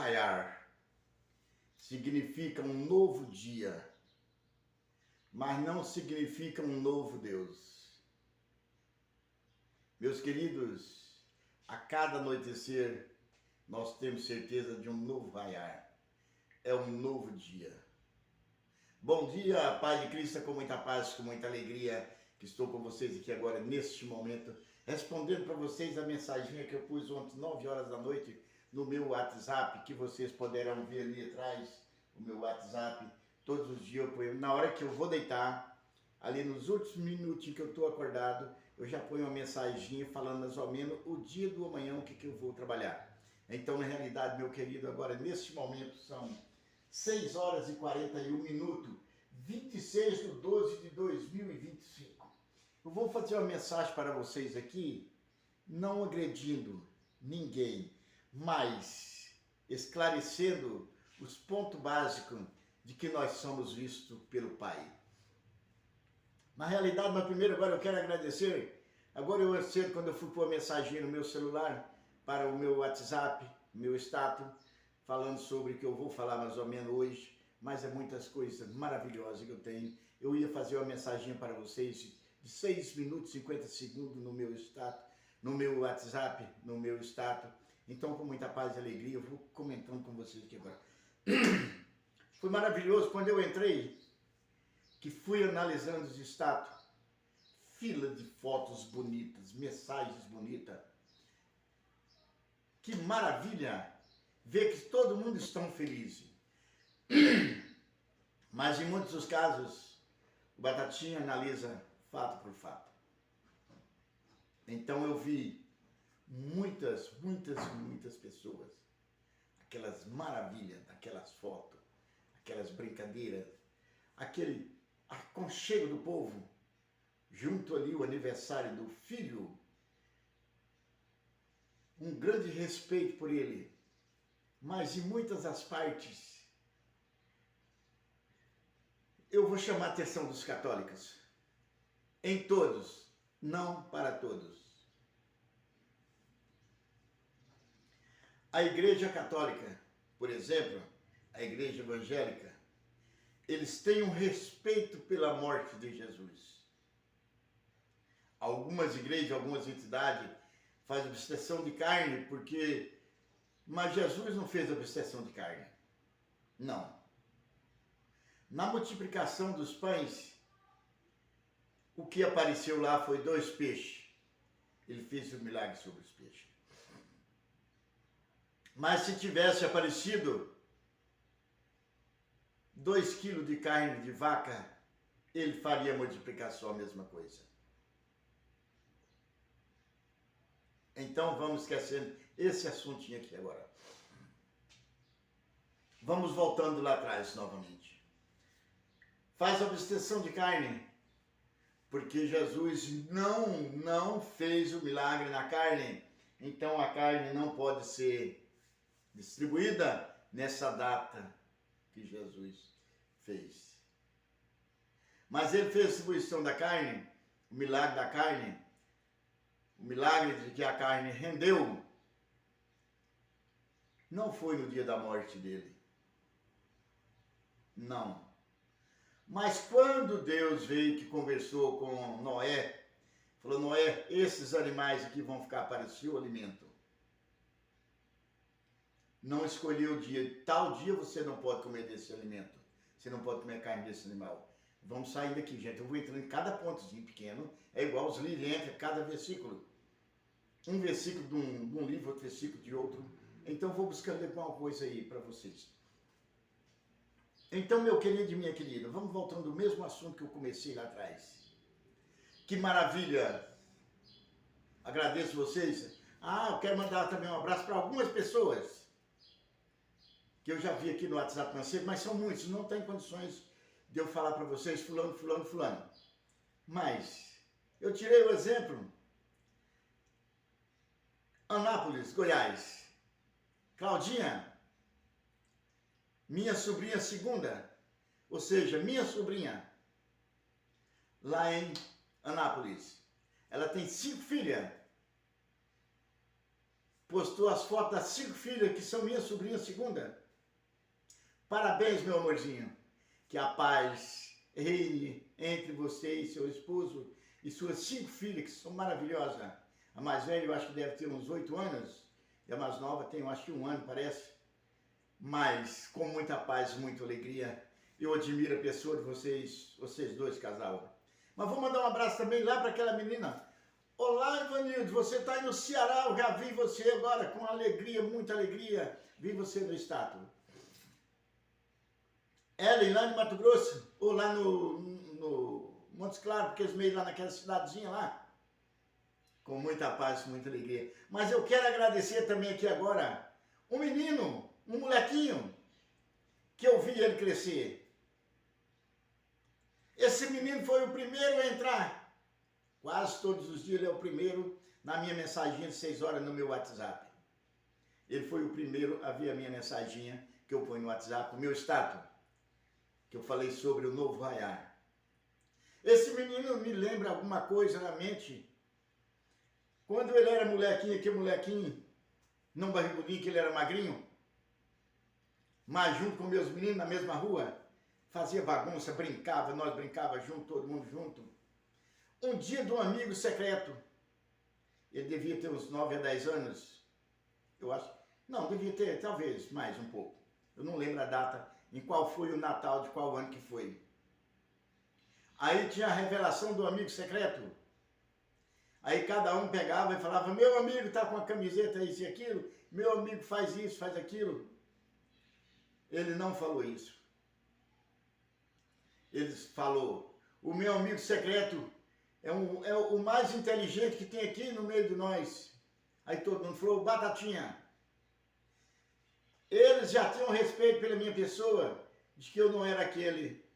raiar significa um novo dia, mas não significa um novo Deus. Meus queridos, a cada anoitecer nós temos certeza de um novo raiar. É um novo dia. Bom dia, Pai de Cristo, com muita paz, com muita alegria, que estou com vocês aqui agora, neste momento, respondendo para vocês a mensagem que eu pus ontem, 9 horas da noite, no meu WhatsApp, que vocês poderão ver ali atrás, o meu WhatsApp. Todos os dias eu ponho, na hora que eu vou deitar, ali nos últimos minutinhos que eu estou acordado, eu já ponho uma mensagem falando mais ou menos o dia do amanhã, o que eu vou trabalhar. Então, na realidade, meu querido, agora, neste momento, são 6 horas e 41 minutos, 26 de 12 de 2025. Eu vou fazer uma mensagem para vocês aqui, não agredindo ninguém, mas esclarecendo os pontos básicos de que nós somos vistos pelo Pai. Na realidade, mas primeiro agora eu quero agradecer. Agora eu cedo, quando eu fui pôr a mensagem no meu celular, para o meu WhatsApp, meu status, falando sobre o que eu vou falar mais ou menos hoje, mas é muitas coisas maravilhosas que eu tenho. Eu ia fazer uma mensagem para vocês de 6 minutos e 50 segundos no meu status, no meu WhatsApp, no meu status. Então, com muita paz e alegria, eu vou comentando com vocês aqui agora. Foi maravilhoso quando eu entrei, que fui analisando os status, fila de fotos bonitas, mensagens bonitas. Que maravilha ver que todo mundo está feliz. Mas em muitos dos casos, o Batatinha analisa fato por fato. Então eu vi muitas pessoas, aquelas maravilhas, aquelas fotos, aquelas brincadeiras, aquele aconchego do povo, junto ali o aniversário do filho, um grande respeito por ele, mas em muitas das partes, eu vou chamar a atenção dos católicos, em todos, não para todos. A Igreja Católica, por exemplo, a Igreja Evangélica, eles têm um respeito pela morte de Jesus. Algumas igrejas, algumas entidades fazem abstenção de carne porque... Mas Jesus não fez abstenção de carne. Não. Na multiplicação dos pães, o que apareceu lá foi 2 peixes. Ele fez o milagre sobre os peixes. Mas se tivesse aparecido 2 quilos de carne de vaca, ele faria a multiplicação, a mesma coisa. Então vamos esquecendo esse assuntinho aqui agora. Vamos voltando lá atrás novamente. Faz a abstenção de carne, porque Jesus não fez o milagre na carne. Então a carne não pode ser distribuída nessa data que Jesus fez. Mas ele fez a distribuição da carne, o milagre da carne, o milagre de que a carne rendeu, não foi no dia da morte dele. Não. Mas quando Deus veio que conversou com Noé, falou, Noé, esses animais aqui vão ficar para o seu alimento. Não escolheu o dia, tal dia você não pode comer desse alimento. Você não pode comer carne desse animal. Vamos sair daqui, gente. Eu vou entrando em cada pontozinho pequeno. É igual os livros, entra cada versículo. Um versículo de um livro, outro versículo de outro. Então vou buscando alguma coisa aí para vocês. Então, meu querido e minha querida, vamos voltando ao mesmo assunto que eu comecei lá atrás. Que maravilha! Agradeço vocês. Eu quero mandar também um abraço para algumas pessoas que eu já vi aqui no WhatsApp, mas são muitos, não tem condições de eu falar para vocês fulano. Mas eu tirei o exemplo. Anápolis, Goiás. Claudinha, minha sobrinha segunda, ou seja, minha sobrinha, lá em Anápolis. Ela tem 5 filhas. postou as fotos das 5 filhas que são minha sobrinha segunda. Parabéns, meu amorzinho. Que a paz reine entre você e seu esposo e suas 5 filhas, que são maravilhosas. A mais velha eu acho que deve ter uns 8 anos. E a mais nova tem, eu acho que 1 ano, parece. Mas com muita paz, muita alegria. Eu admiro a pessoa de vocês dois, casal. Mas vou mandar um abraço também lá para aquela menina. Olá, Ivanildo, você está aí no Ceará, eu já vi você agora com alegria, muita alegria. Vi você no estátua. Ellen, lá de Mato Grosso, ou lá no Montes Claros, porque eles meio lá naquela cidadezinha lá. Com muita paz, muita alegria. Mas eu quero agradecer também aqui agora um menino, um molequinho, que eu vi ele crescer. Esse menino foi o primeiro a entrar. Quase todos os dias ele é o primeiro na minha mensaginha de 6 horas no meu WhatsApp. Ele foi o primeiro a ver a minha mensaginha que eu ponho no WhatsApp, o meu status, que eu falei sobre o novo raiar. Esse menino me lembra alguma coisa na mente. Quando ele era molequinho, aquele molequinho, não barrigudinho, que ele era magrinho, mas junto com meus meninos na mesma rua, fazia bagunça, brincava, nós brincava junto, todo mundo junto. Um dia de um amigo secreto, ele devia ter uns 9 a 10 anos, eu acho, não, devia ter talvez mais um pouco, eu não lembro a data, em qual foi o Natal, de qual ano que foi. Aí tinha a revelação do amigo secreto, aí cada um pegava e falava, meu amigo está com a camiseta isso e aquilo, meu amigo faz isso, faz aquilo. Ele não falou isso. Ele falou, o meu amigo secreto é o mais inteligente que tem aqui no meio de nós. Aí todo mundo falou, Batatinha. Eles já tinham respeito pela minha pessoa, de que eu não era aquele.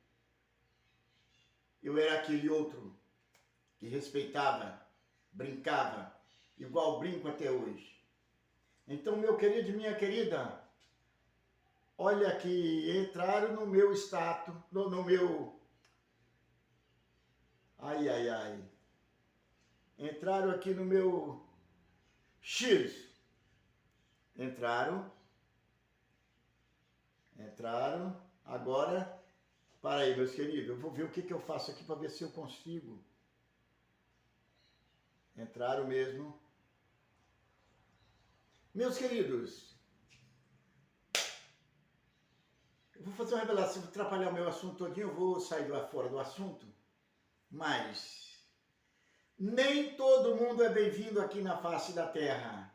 Eu era aquele outro, que respeitava, brincava, igual brinco até hoje. Então, meu querido e minha querida, olha aqui, entraram no meu status, no meu... Ai. Entraram aqui no meu X. Entraram. Agora, para aí, meus queridos, eu vou ver o que eu faço aqui para ver se eu consigo. Entraram mesmo. Meus queridos, eu vou fazer uma revelação, vou atrapalhar o meu assunto todinho, eu vou sair fora do assunto, mas nem todo mundo é bem-vindo aqui na face da terra.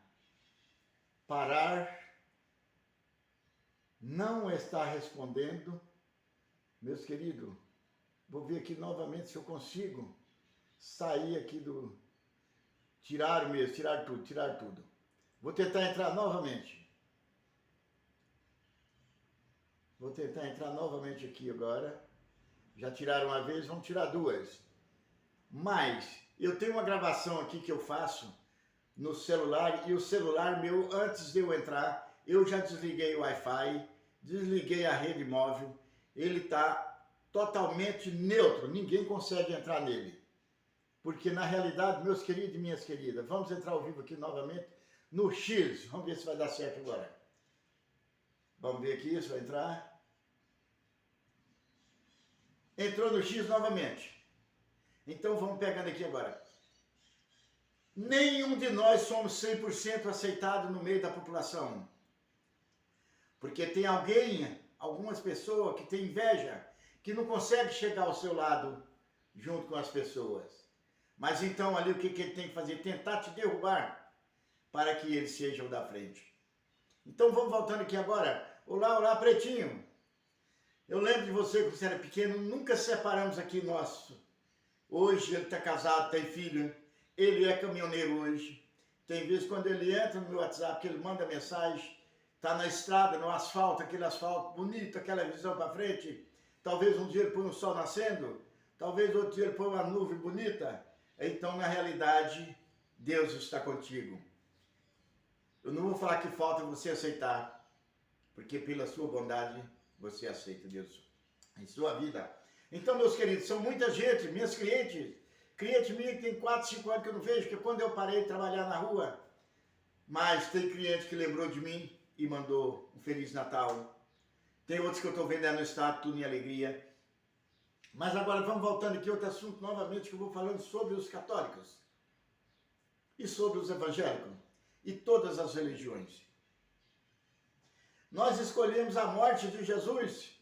Parar não está respondendo. Meus queridos, vou ver aqui novamente se eu consigo sair aqui do... Tirar tudo. Vou tentar entrar novamente. Vou tentar entrar novamente aqui agora. Já tiraram uma vez, vamos tirar 2. Mas eu tenho uma gravação aqui que eu faço no celular, e o celular meu, antes de eu entrar, eu já desliguei o Wi-Fi, desliguei a rede móvel, ele está totalmente neutro, ninguém consegue entrar nele. Porque na realidade, meus queridos e minhas queridas, vamos entrar ao vivo aqui novamente no X, vamos ver se vai dar certo agora. Vamos ver aqui se vai entrar. Entrou no X novamente. Então vamos pegando aqui agora. Nenhum de nós somos 100% aceitados no meio da população. Porque tem algumas pessoas que têm inveja, que não consegue chegar ao seu lado junto com as pessoas. Mas então ali o que ele tem que fazer? Tentar te derrubar para que ele seja o da frente. Então vamos voltando aqui agora. Olá, Pretinho. Eu lembro de você quando você era pequeno, nunca separamos aqui nosso. Hoje ele está casado, tem filho, ele é caminhoneiro hoje. Tem vezes quando ele entra no meu WhatsApp, que ele manda mensagem, está na estrada, no asfalto, aquele asfalto bonito, aquela visão para frente. Talvez um dia ele põe o sol nascendo, talvez outro dia ele põe uma nuvem bonita. Então, na realidade, Deus está contigo. Eu não vou falar que falta você aceitar, porque pela sua bondade você aceita Deus em sua vida. Então, meus queridos, são muita gente, minhas clientes minha que tem 4, 5 anos que eu não vejo, porque quando eu parei de trabalhar na rua, Mas tem cliente que lembrou de mim e mandou um Feliz Natal. Tem outros que eu estou vendo no estado, tudo em alegria. Mas agora vamos voltando aqui a outro assunto novamente, que eu vou falando sobre os católicos. E sobre os evangélicos. E todas as religiões. Nós escolhemos a morte de Jesus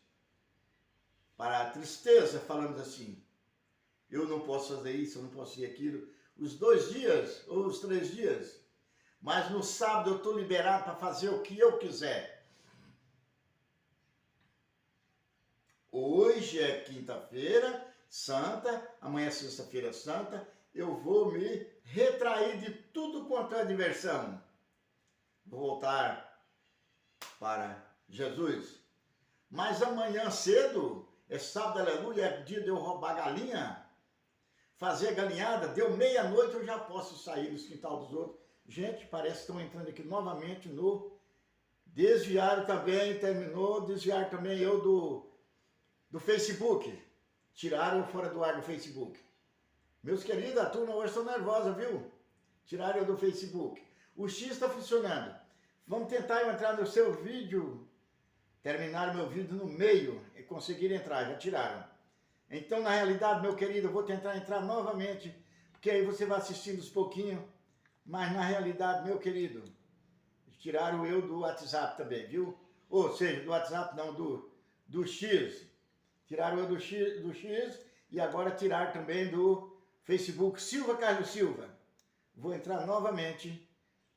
para a tristeza, falamos assim. Eu não posso fazer isso, eu não posso ir aquilo. Os 2 dias ou os 3 dias. Mas no sábado eu estou liberado para fazer o que eu quiser. Hoje é quinta-feira santa, amanhã é sexta-feira santa. Eu vou me retrair de tudo quanto é diversão. Vou voltar para Jesus. Mas amanhã cedo, é sábado, aleluia, é dia de eu roubar galinha, fazer galinhada, deu meia-noite, eu já posso sair do quintal dos outros. Gente, parece que estão entrando aqui novamente no desviaram também, terminou, desviaram também eu do Facebook. Tiraram eu fora do ar do Facebook. Meus queridos, a turma hoje está nervosa, viu? Tiraram eu do Facebook. O X está funcionando. Vamos tentar entrar no seu vídeo. Terminaram meu vídeo no meio e conseguiram entrar, já tiraram. Então, na realidade, meu querido, eu vou tentar entrar novamente, porque aí você vai assistindo uns pouquinhos. Mas na realidade, meu querido, tiraram eu do WhatsApp também, viu? Ou seja, do WhatsApp não, do X. Tiraram eu do X e agora tiraram também do Facebook Silva Carlos Silva. Vou entrar novamente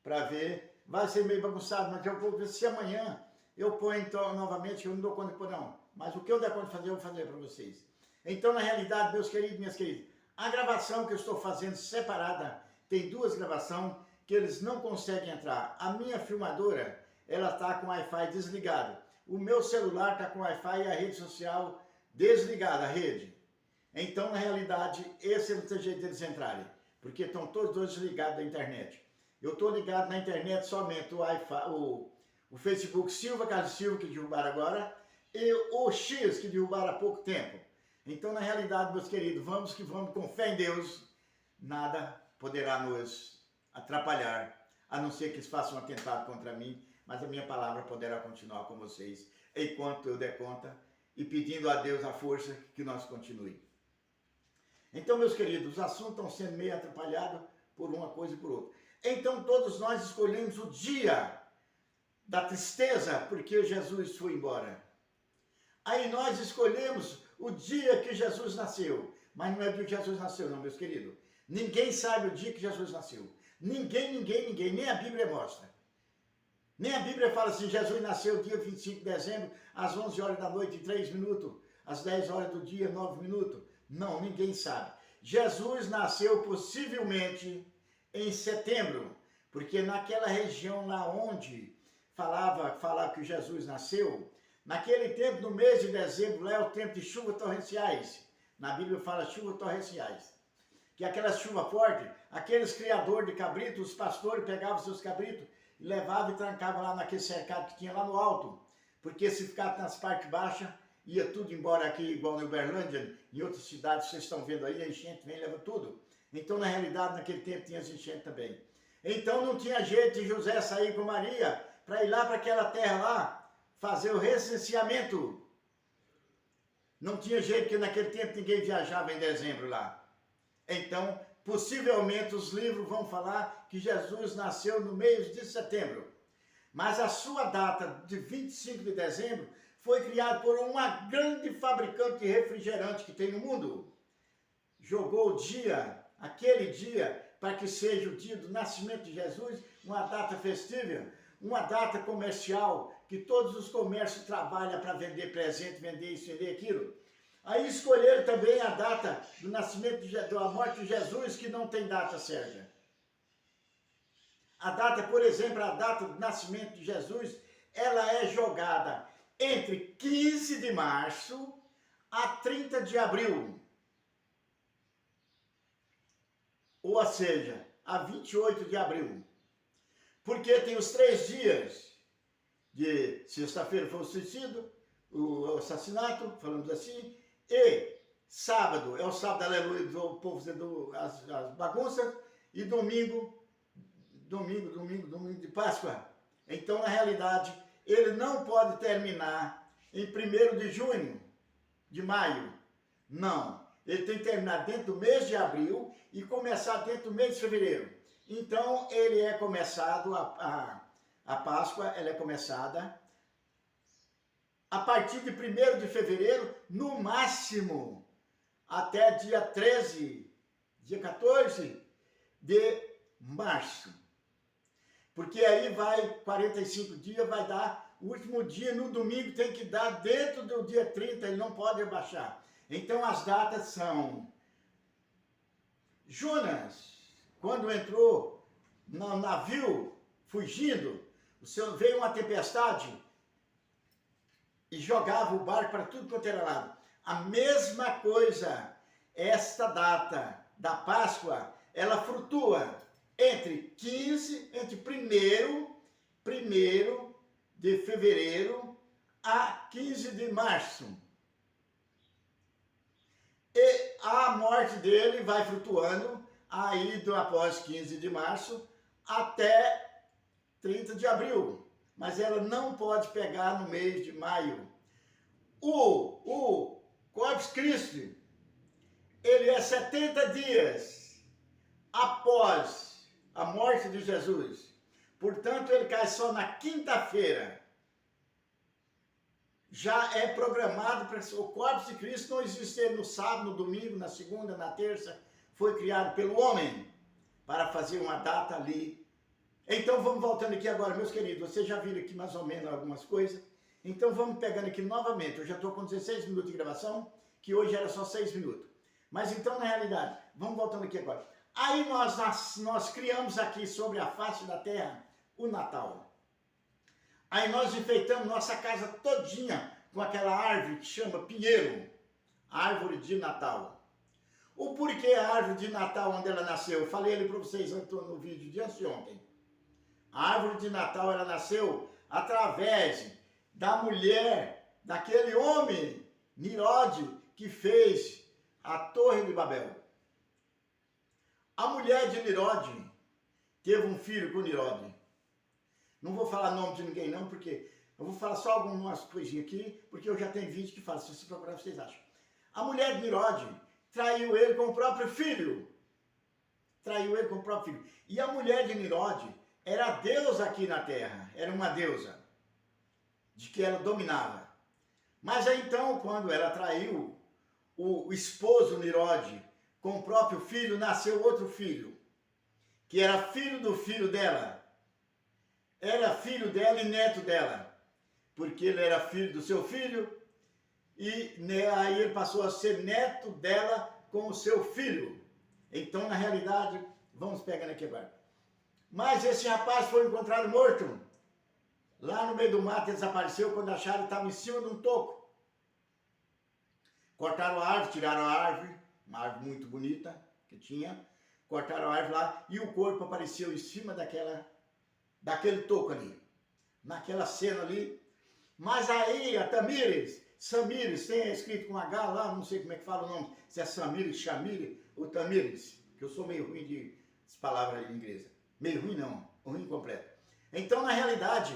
para ver. Vai ser meio bagunçado, mas eu vou ver se amanhã eu ponho então novamente, eu não dou conta de pôr não. Mas o que eu der conta de fazer, eu vou fazer para vocês. Então, na realidade, meus queridos, minhas queridas, a gravação que eu estou fazendo separada, tem 2 gravações que eles não conseguem entrar. A minha filmadora, ela está com o Wi-Fi desligado. O meu celular está com o Wi-Fi e a rede social desligada, a rede. Então, na realidade, esse não tem jeito deles entrarem, porque estão todos 2 desligados da internet. Eu estou ligado na internet somente o Wi-Fi, o Facebook Silva Carlos Silva, que derrubaram agora, e o X, que derrubaram há pouco tempo. Então, na realidade, meus queridos, vamos que vamos, com fé em Deus, nada poderá nos atrapalhar, a não ser que eles façam um atentado contra mim, mas a minha palavra poderá continuar com vocês, enquanto eu der conta, e pedindo a Deus a força que nós continue. Então, meus queridos, os assuntos estão sendo meio atrapalhados por uma coisa e por outra. Então, todos nós escolhemos o dia da tristeza, porque Jesus foi embora. Aí nós escolhemos o dia que Jesus nasceu. Mas não é o dia que Jesus nasceu, não, meus queridos. Ninguém sabe o dia que Jesus nasceu. Ninguém, nem a Bíblia mostra. Nem a Bíblia fala assim, Jesus nasceu dia 25 de dezembro, às 11 horas da noite, 3 minutos, às 10 horas do dia, 9 minutos. Não, ninguém sabe. Jesus nasceu possivelmente em setembro, porque naquela região lá onde falava que Jesus nasceu, naquele tempo, no mês de dezembro, lá é o tempo de chuvas torrenciais. Na Bíblia fala chuvas torrenciais. Que é aquela chuva forte, aqueles criadores de cabritos, os pastores pegavam seus cabritos, e levavam e trancavam lá naquele cercado que tinha lá no alto. Porque se ficar nas partes baixas, ia tudo embora aqui, igual no Uberlândia, em outras cidades, vocês estão vendo aí, a enchente vem e leva tudo. Então, na realidade, naquele tempo tinha as enchentes também. Então, não tinha jeito de José sair com Maria para ir lá para aquela terra lá, fazer o recenseamento. Não tinha jeito, porque naquele tempo ninguém viajava em dezembro lá. Então, possivelmente os livros vão falar que Jesus nasceu no mês de setembro. Mas a sua data de 25 de dezembro foi criada por uma grande fabricante de refrigerante que tem no mundo. Jogou o dia, aquele dia, para que seja o dia do nascimento de Jesus, uma data festiva, uma data comercial, que todos os comércios trabalham para vender presente, vender isso, vender aquilo. Aí escolheram também a data do nascimento, da morte de Jesus, que não tem data certa. A data, por exemplo, a data do nascimento de Jesus, ela é jogada entre 15 de março a 30 de abril. Ou seja, a 28 de abril. Porque tem os 3 dias de sexta-feira foi o suicídio, o assassinato, falamos assim, e sábado é o sábado, aleluia, do povo fazendo as bagunças, e domingo, domingo de Páscoa. Então, na realidade, ele não pode terminar em 1º de junho, de maio. Não. Ele tem que terminar dentro do mês de abril e começar dentro do mês de fevereiro. Então, ele é começado, a Páscoa, ela é começada a partir de 1º de fevereiro, no máximo, até dia 13, dia 14 de março. Porque aí vai 45 dias, vai dar o último dia, no domingo tem que dar dentro do dia 30, ele não pode abaixar. Então as datas são: Jonas, quando entrou no navio, fugindo, veio uma tempestade e jogava o barco para tudo quanto era lado. A mesma coisa, esta data da Páscoa, ela flutua entre 1º de fevereiro a 15 de março. E a morte dele vai flutuando aí após 15 de março até 30 de abril. Mas ela não pode pegar no mês de maio. O Corpus Christi, ele é 70 dias após a morte de Jesus. Portanto, ele cai só na quinta-feira. Já é programado para o Corpus de Cristo, não existe no sábado, no domingo, na segunda, na terça. Foi criado pelo homem para fazer uma data ali. Então vamos voltando aqui agora, meus queridos. Vocês já viram aqui mais ou menos algumas coisas. Então vamos pegando aqui novamente. Eu já estou com 16 minutos de gravação, que hoje era só 6 minutos. Mas então, na realidade, vamos voltando aqui agora. Aí nós criamos aqui sobre a face da terra o Natal. Aí nós enfeitamos nossa casa todinha com aquela árvore que chama pinheiro, árvore de Natal. O porquê a árvore de Natal, onde ela nasceu? Eu falei ali para vocês no vídeo de anteontem. A árvore de Natal, ela nasceu através da mulher, daquele homem, Nirode, que fez a Torre de Babel. A mulher de Nirode teve um filho com Nirode. Não vou falar nome de ninguém não, porque eu vou falar só algumas coisinhas aqui, porque eu já tenho vídeo que fala, se você procurar, vocês acham. A mulher de Nirode traiu ele com o próprio filho. Traiu ele com o próprio filho. E a mulher de Nirode era deusa aqui na terra, era uma deusa, de que ela dominava. Mas aí então, quando ela traiu o esposo Nirode com o próprio filho, nasceu outro filho, que era filho do filho dela. Era filho dela e neto dela, porque ele era filho do seu filho, e aí ele passou a ser neto dela com o seu filho. Então, na realidade, vamos pegando aqui agora. Mas esse rapaz foi encontrado morto. Lá no meio do mato, ele desapareceu. Quando acharam, ele estava em cima de um toco. Cortaram a árvore, tiraram a árvore, uma árvore muito bonita que tinha. Cortaram a árvore lá e o corpo apareceu em cima daquele toco ali. Naquela cena ali. Mas aí a Samires, tem escrito com H lá, não sei como é que fala o nome. Se é Samires, Chamire ou Tamires. Que eu sou meio ruim de palavras inglesas. Meio ruim não, ruim completo. Então, na realidade,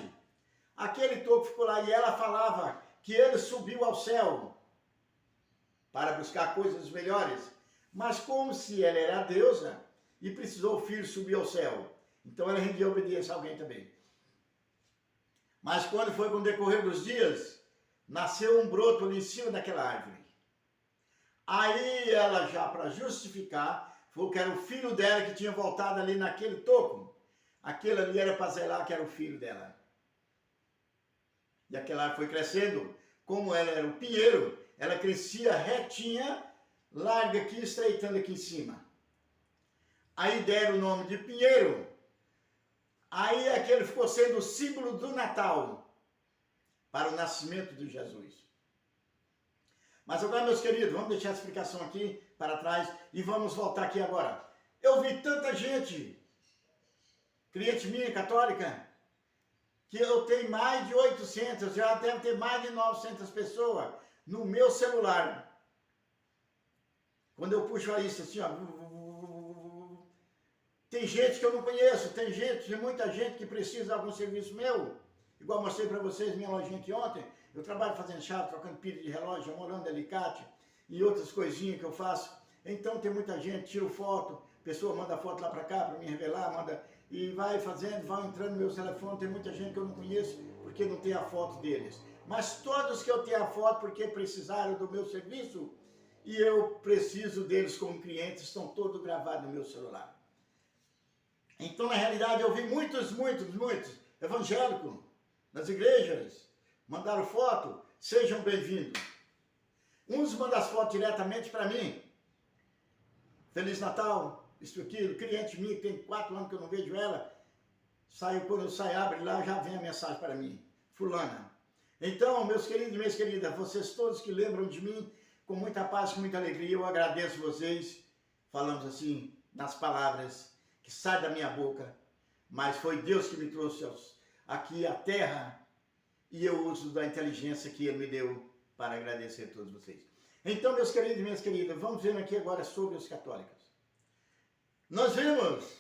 aquele toco ficou lá e ela falava que ele subiu ao céu para buscar coisas melhores. Mas como se ela era a deusa e precisou o filho subir ao céu. Então ela rendia obediência a alguém também. Mas quando foi com o decorrer dos dias, nasceu um broto ali em cima daquela árvore. Aí ela já para justificar, falou que era o filho dela que tinha voltado ali naquele toco. Aquele ali era para zelar que era o filho dela. E aquela árvore foi crescendo. Como ela era o pinheiro, ela crescia retinha, larga aqui, estreitando aqui em cima. Aí deram o nome de pinheiro. Aí aquele ficou sendo o símbolo do Natal para o nascimento de Jesus. Mas agora, meus queridos, vamos deixar a explicação aqui para trás e vamos voltar aqui agora. Eu vi tanta gente, cliente minha católica, que eu tenho mais de 800, já deve ter mais de 900 pessoas no meu celular. Quando eu puxo a lista assim, ó, Tem gente que eu não conheço, tem muita gente que precisa de algum serviço meu. Igual mostrei para vocês minha lojinha aqui ontem. Eu trabalho fazendo chave, trocando pilha de relógio, amolando alicate e outras coisinhas que eu faço. Então tem muita gente, tiro foto, pessoa manda foto lá para cá para me revelar, manda e vai fazendo, vai entrando no meu telefone. Tem muita gente que eu não conheço porque não tem a foto deles. Mas todos que eu tenho a foto porque precisaram do meu serviço e eu preciso deles como clientes, estão todos gravados no meu celular. Então, na realidade, eu vi muitos evangélicos nas igrejas, mandaram foto, sejam bem-vindos. Uns mandam as fotos diretamente para mim. Feliz Natal, isso aquilo, cliente minha que tem 4 anos que eu não vejo ela, quando eu saio, abre lá, já vem a mensagem para mim, fulana. Então, meus queridos e minhas queridas, vocês todos que lembram de mim, com muita paz, com muita alegria, eu agradeço vocês, falamos assim, nas palavras que saem da minha boca, mas foi Deus que me trouxe aqui à terra e eu uso da inteligência que Ele me deu para agradecer a todos vocês. Então, meus queridos e minhas queridas, vamos ver aqui agora sobre os católicos. Nós vimos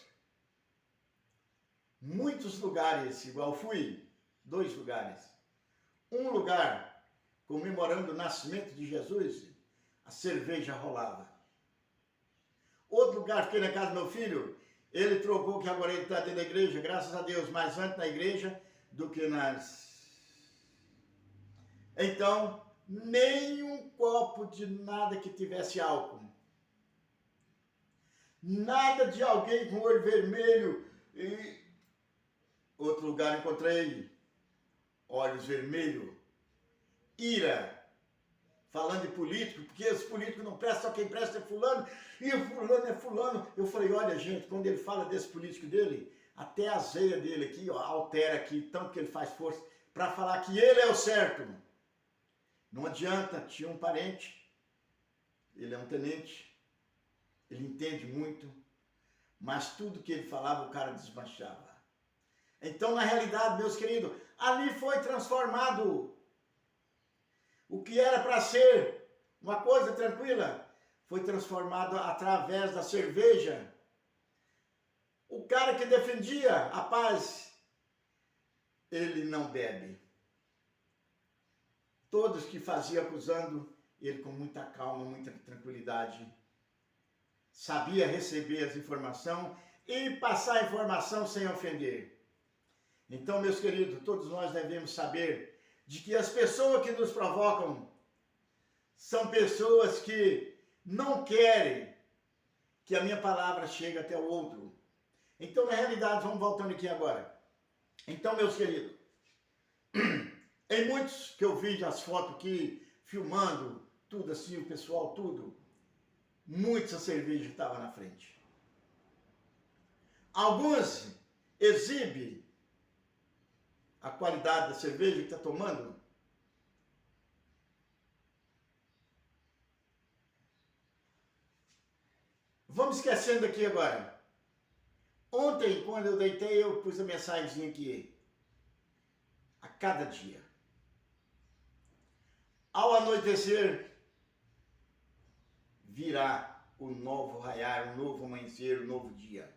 muitos lugares, igual fui, 2 lugares. Um lugar, comemorando o nascimento de Jesus, a cerveja rolava. Outro lugar, fiquei na casa do meu filho, ele trocou que agora ele está dentro da igreja, graças a Deus, mais antes na igreja do que nas... Então, nem um copo de nada que tivesse álcool. Nada de alguém com olho vermelho. E outro lugar encontrei olhos vermelhos, ira, falando de político, porque os políticos não prestam, só quem presta é fulano, e o fulano é fulano. Eu falei, olha gente, quando ele fala desse político dele, até a zeia dele aqui, ó, altera aqui, tanto que ele faz força, para falar que ele é o certo. Não adianta, tinha um parente, ele é um tenente, ele entende muito, mas tudo que ele falava o cara desmanchava. Então, na realidade, meus queridos, ali foi transformado. O que era para ser uma coisa tranquila, foi transformado através da cerveja. O cara que defendia a paz, ele não bebe. Todos que faziam acusando, ele com muita calma, muita tranquilidade, sabia receber as informações e passar a informação sem ofender. Então, meus queridos, todos nós devemos saber de que as pessoas que nos provocam são pessoas que não querem que a minha palavra chegue até o outro. Então, na realidade, vamos voltando aqui agora. Então, meus queridos, em muitos que eu vi as fotos aqui, filmando, tudo assim, o pessoal, tudo, muita cerveja estava na frente. Alguns exibem a qualidade da cerveja que está tomando. Vamos esquecendo aqui agora. Ontem, quando eu deitei, eu pus a mensagem aqui. A cada dia. Ao anoitecer, virá o novo raiar, o novo amanhecer, o novo dia.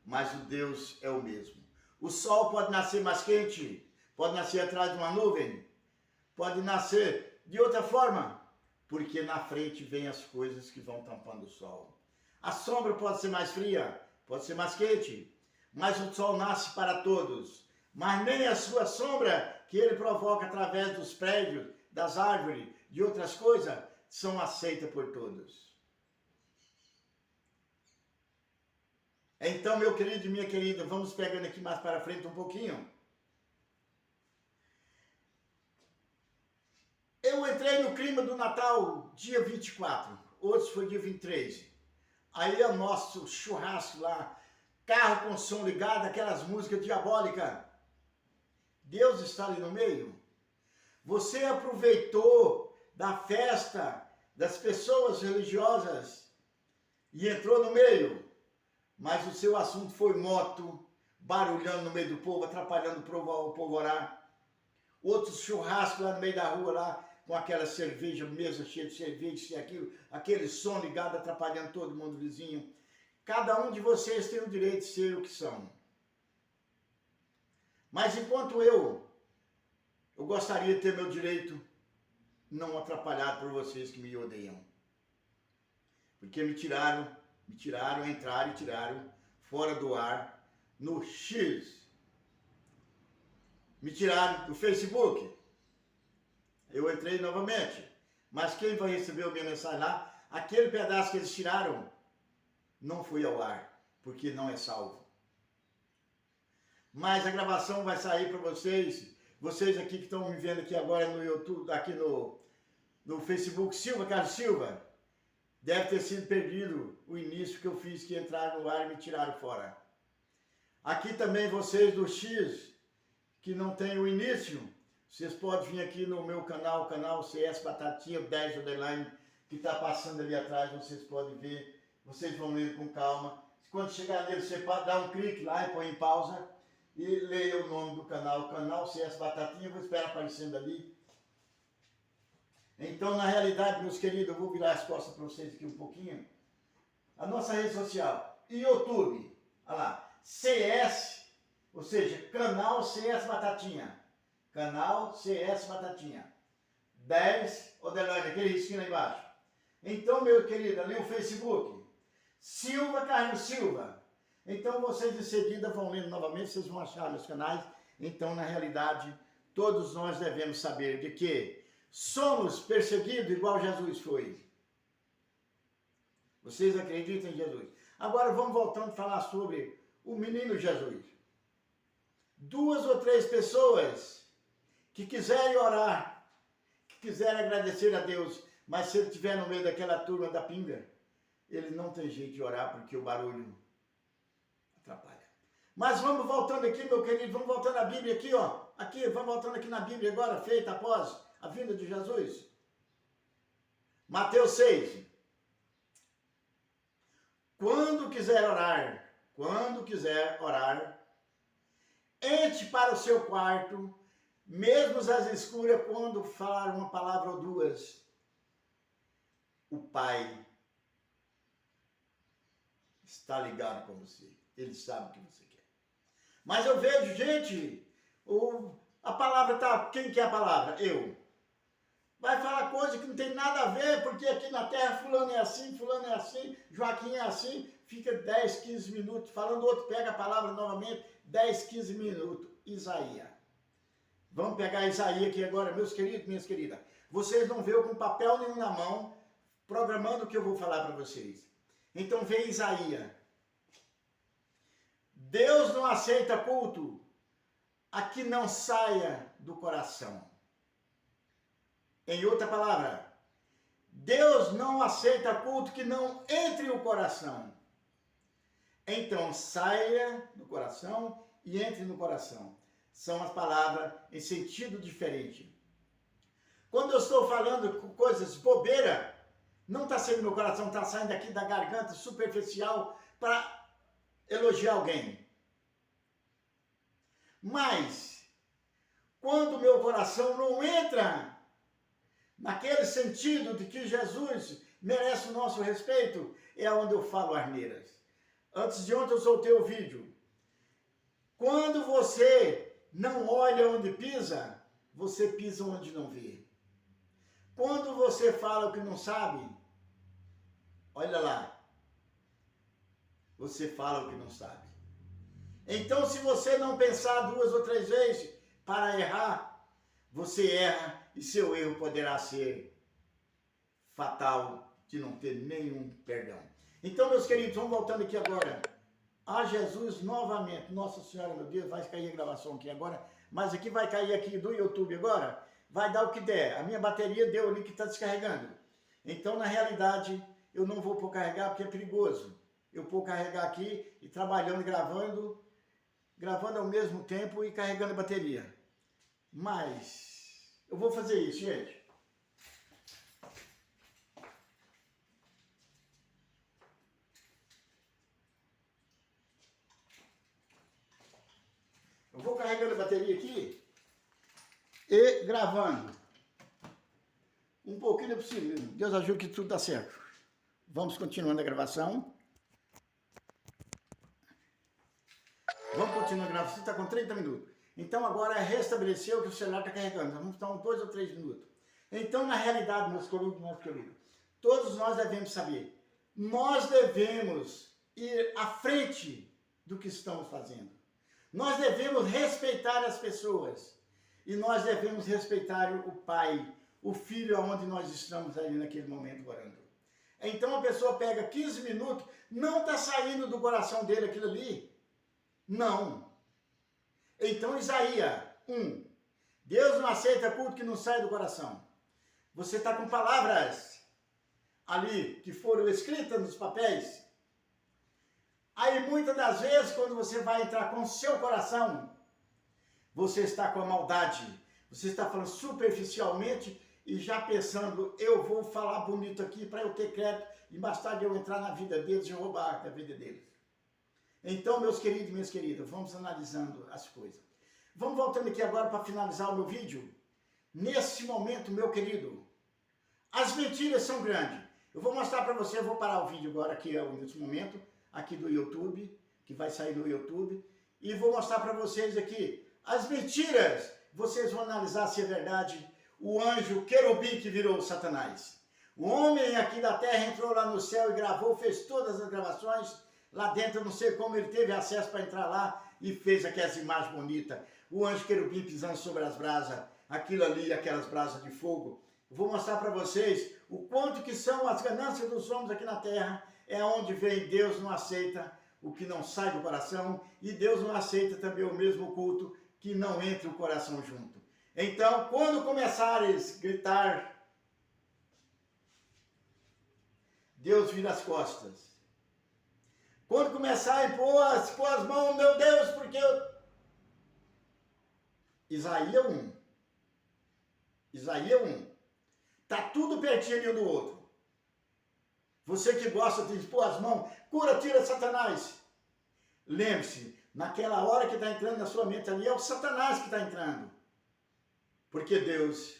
Mas o Deus é o mesmo. O sol pode nascer mais quente, pode nascer atrás de uma nuvem, pode nascer de outra forma, porque na frente vem as coisas que vão tampando o sol. A sombra pode ser mais fria, pode ser mais quente, mas o sol nasce para todos. Mas nem a sua sombra, que ele provoca através dos prédios, das árvores, de outras coisas, são aceitas por todos. Então, meu querido e minha querida, vamos pegando aqui mais para frente um pouquinho. Eu entrei no clima do Natal dia 24, hoje foi dia 23. Aí é o nosso churrasco lá, carro com som ligado, aquelas músicas diabólicas. Deus está ali no meio. Você aproveitou da festa das pessoas religiosas e entrou no meio. Mas o seu assunto foi moto, barulhando no meio do povo, atrapalhando o povo orar. Outros churrascos lá no meio da rua, lá, com aquela cerveja, mesa cheia de cerveja, aquele som ligado, atrapalhando todo mundo vizinho. Cada um de vocês tem o direito de ser o que são. Mas enquanto eu gostaria de ter meu direito não atrapalhado por vocês que me odeiam. Porque me tiraram, entraram e tiraram fora do ar no X. Me tiraram do Facebook. Eu entrei novamente. Mas quem vai receber a minha mensagem lá, aquele pedaço que eles tiraram, não foi ao ar, porque não é salvo. Mas a gravação vai sair para vocês. Vocês aqui que estão me vendo aqui agora no YouTube, aqui no Facebook, Silva Carlos Silva, deve ter sido perdido o início que eu fiz, que entraram no ar e me tiraram fora. Aqui também vocês do X, que não tem o início, vocês podem vir aqui no meu canal CS Batatinha 10 Underline, que está passando ali atrás, vocês podem ver, vocês vão ler com calma. Quando chegar nele, você pode dar um clique lá e põe em pausa e leia o nome do canal CS Batatinha, eu vou esperar aparecendo ali. Então, na realidade, meus queridos, eu vou virar as costas para vocês aqui um pouquinho. A nossa rede social, YouTube, olha lá, CS, ou seja, canal CS Batatinha. Canal CS Batatinha. 10, underline, aquele risquinho lá embaixo. Então, meu querido, ali o Facebook, Silva Carlos Silva. Então, vocês de seguida vão lendo novamente, vocês vão achar meus canais. Então, na realidade, todos nós devemos saber de que somos perseguidos igual Jesus foi. Vocês acreditam em Jesus? Agora vamos voltando a falar sobre o menino Jesus. 2 ou 3 pessoas que quiserem orar, que quiserem agradecer a Deus, mas se ele estiver no meio daquela turma da pinga, ele não tem jeito de orar porque o barulho atrapalha. Mas vamos voltando aqui, meu querido, vamos voltando à Bíblia aqui, ó. Aqui, vamos voltando aqui na Bíblia agora, feita após a vinda de Jesus. Mateus 6. Quando quiser orar, entre para o seu quarto, mesmo às escuras, quando falar uma palavra ou duas, o Pai está ligado com você. Ele sabe o que você quer. Mas eu vejo, gente, a palavra está... Quem quer a palavra? Eu. Vai falar coisa que não tem nada a ver, porque aqui na terra fulano é assim, Joaquim é assim, fica 10, 15 minutos falando, outro pega a palavra novamente, 10, 15 minutos. Isaías. Vamos pegar Isaías aqui agora, meus queridos, minhas queridas. Vocês não veem com papel nenhum na mão, programando o que eu vou falar para vocês. Então vem Isaías. Deus não aceita culto a que não saia do coração. Em outra palavra, Deus não aceita culto que não entre no coração. Então saia do coração e entre no coração. São as palavras em sentido diferente. Quando eu estou falando com coisas bobeira, não está saindo do meu coração, está saindo aqui da garganta superficial para elogiar alguém. Mas, quando o meu coração não entra naquele sentido de que Jesus merece o nosso respeito, é onde eu falo asneiras. Antes de ontem eu soltei o vídeo. Quando você não olha onde pisa, você pisa onde não vê. Quando você fala o que não sabe, olha lá, você fala o que não sabe. Então, se você não pensar 2 ou 3 vezes para errar, você erra e seu erro poderá ser fatal, de não ter nenhum perdão. Então, meus queridos, vamos voltando aqui agora a Jesus novamente. Nossa Senhora, meu Deus, vai cair a gravação aqui agora, mas aqui vai cair aqui do YouTube agora, vai dar o que der. A minha bateria deu ali que está descarregando. Então, na realidade, eu não vou pôr carregar porque é perigoso. Eu vou carregar aqui e trabalhando, gravando ao mesmo tempo e carregando a bateria. Mas eu vou fazer isso, gente. Eu vou carregando a bateria aqui e gravando. Um pouquinho é possível. Deus ajude que tudo dá certo. Vamos continuando a gravação. continua gravando, você está com 30 minutos. Então agora restabeleceu que o celular está carregando, vamos estar uns 2 ou 3 minutos. Então, na realidade, meus queridos, todos nós devemos saber, nós devemos ir à frente do que estamos fazendo. Nós devemos respeitar as pessoas e nós devemos respeitar o pai, o filho aonde nós estamos ali naquele momento orando. Então a pessoa pega 15 minutos, não está saindo do coração dele aquilo ali. Não. Então Isaías 1. Deus não aceita culto que não sai do coração. Você está com palavras ali que foram escritas nos papéis. Aí muitas das vezes quando você vai entrar com o seu coração, você está com a maldade. Você está falando superficialmente e já pensando, eu vou falar bonito aqui para eu ter crédito e mais tarde eu entrar na vida deles e roubar da vida deles. Então, meus queridos e minhas queridas, vamos analisando as coisas. Vamos voltando aqui agora para finalizar o meu vídeo. Nesse momento, meu querido, as mentiras são grandes. Eu vou mostrar para você, eu vou parar o vídeo agora aqui nesse momento, aqui do YouTube, que vai sair no YouTube, e vou mostrar para vocês aqui as mentiras. Vocês vão analisar se é verdade o anjo querubim que virou Satanás. O homem aqui da terra entrou lá no céu e gravou, fez todas as gravações. Lá dentro, eu não sei como ele teve acesso para entrar lá e fez aquelas imagens bonitas. O anjo querubim pisando sobre as brasas, aquilo ali, aquelas brasas de fogo. Eu vou mostrar para vocês o quanto que são as ganâncias dos homens aqui na terra. É onde vem Deus não aceita o que não sai do coração e Deus não aceita também o mesmo culto que não entra o coração junto. Então, quando começares a gritar, Deus vira as costas. Quando começar a pôr as mãos, meu Deus, porque eu... Isaías 1. Isaías 1. Está tudo pertinho um do outro. Você que gosta de pôr as mãos, cura, tira Satanás. Lembre-se, naquela hora que está entrando na sua mente ali, é o Satanás que está entrando. Porque Deus...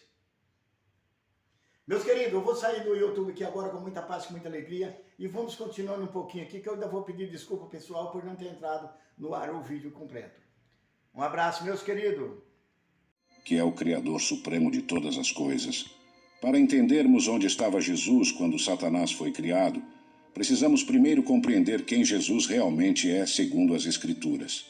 Meus queridos, eu vou sair do YouTube aqui agora com muita paz, com muita alegria e vamos continuando um pouquinho aqui, que eu ainda vou pedir desculpa pessoal por não ter entrado no ar o vídeo completo. Um abraço, meus queridos. Que é o Criador Supremo de todas as coisas. Para entendermos onde estava Jesus quando Satanás foi criado, precisamos primeiro compreender quem Jesus realmente é segundo as Escrituras.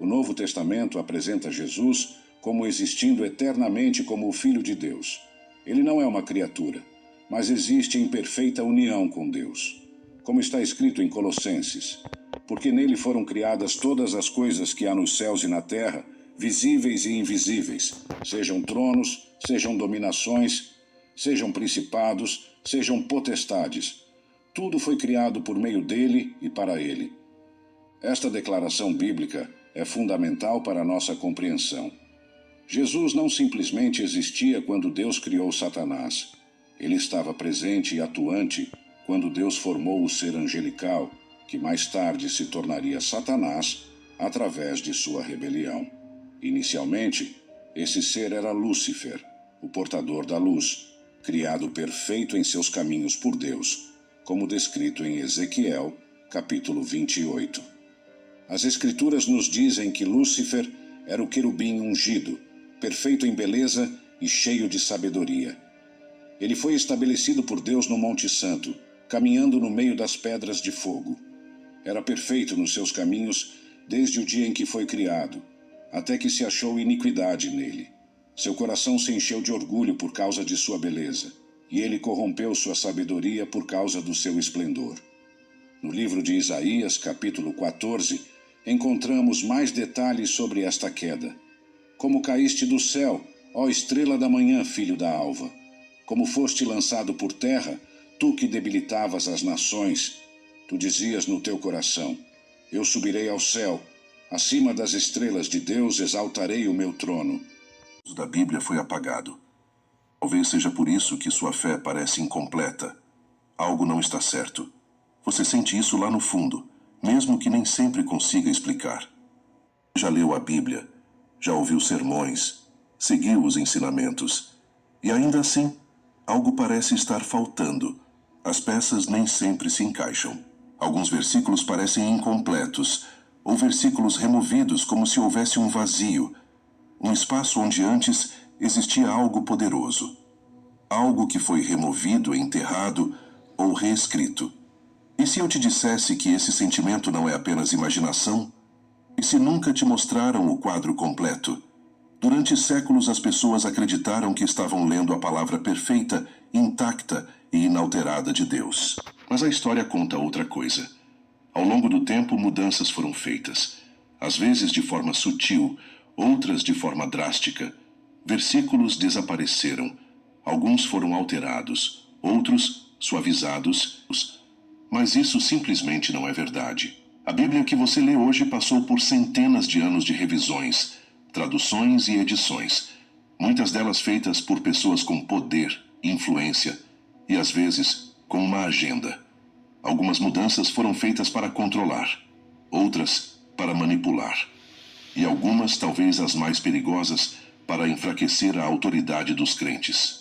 O Novo Testamento apresenta Jesus como existindo eternamente como o Filho de Deus. Ele não é uma criatura, mas existe em perfeita união com Deus. Como está escrito em Colossenses, porque nele foram criadas todas as coisas que há nos céus e na terra, visíveis e invisíveis, sejam tronos, sejam dominações, sejam principados, sejam potestades. Tudo foi criado por meio dele e para ele. Esta declaração bíblica é fundamental para a nossa compreensão. Jesus não simplesmente existia quando Deus criou Satanás. Ele estava presente e atuante quando Deus formou o ser angelical, que mais tarde se tornaria Satanás através de sua rebelião. Inicialmente, esse ser era Lúcifer, o portador da luz, criado perfeito em seus caminhos por Deus, como descrito em Ezequiel, capítulo 28. As Escrituras nos dizem que Lúcifer era o querubim ungido, perfeito em beleza e cheio de sabedoria. Ele foi estabelecido por Deus no Monte Santo, caminhando no meio das pedras de fogo. Era perfeito nos seus caminhos desde o dia em que foi criado, até que se achou iniquidade nele. Seu coração se encheu de orgulho por causa de sua beleza, e ele corrompeu sua sabedoria por causa do seu esplendor. No livro de Isaías, capítulo 14, encontramos mais detalhes sobre esta queda. Como caíste do céu, ó estrela da manhã, filho da alva. Como foste lançado por terra, tu que debilitavas as nações. Tu dizias no teu coração, eu subirei ao céu, acima das estrelas de Deus exaltarei o meu trono. O da Bíblia foi apagado. Talvez seja por isso que sua fé parece incompleta. Algo não está certo. Você sente isso lá no fundo, mesmo que nem sempre consiga explicar. Já leu a Bíblia, já ouviu sermões, seguiu os ensinamentos, e ainda assim, algo parece estar faltando. As peças nem sempre se encaixam. Alguns versículos parecem incompletos, ou versículos removidos como se houvesse um vazio, um espaço onde antes existia algo poderoso. Algo que foi removido, enterrado ou reescrito. E se eu te dissesse que esse sentimento não é apenas imaginação? E se nunca te mostraram o quadro completo? Durante séculos as pessoas acreditaram que estavam lendo a palavra perfeita, intacta e inalterada de Deus. Mas a história conta outra coisa. Ao longo do tempo, mudanças foram feitas. Às vezes de forma sutil, outras de forma drástica. Versículos desapareceram. Alguns foram alterados, outros suavizados. Mas isso simplesmente não é verdade. A Bíblia que você lê hoje passou por centenas de anos de revisões, traduções e edições, muitas delas feitas por pessoas com poder, influência e, às vezes, com uma agenda. Algumas mudanças foram feitas para controlar, outras para manipular, e algumas, talvez as mais perigosas, para enfraquecer a autoridade dos crentes.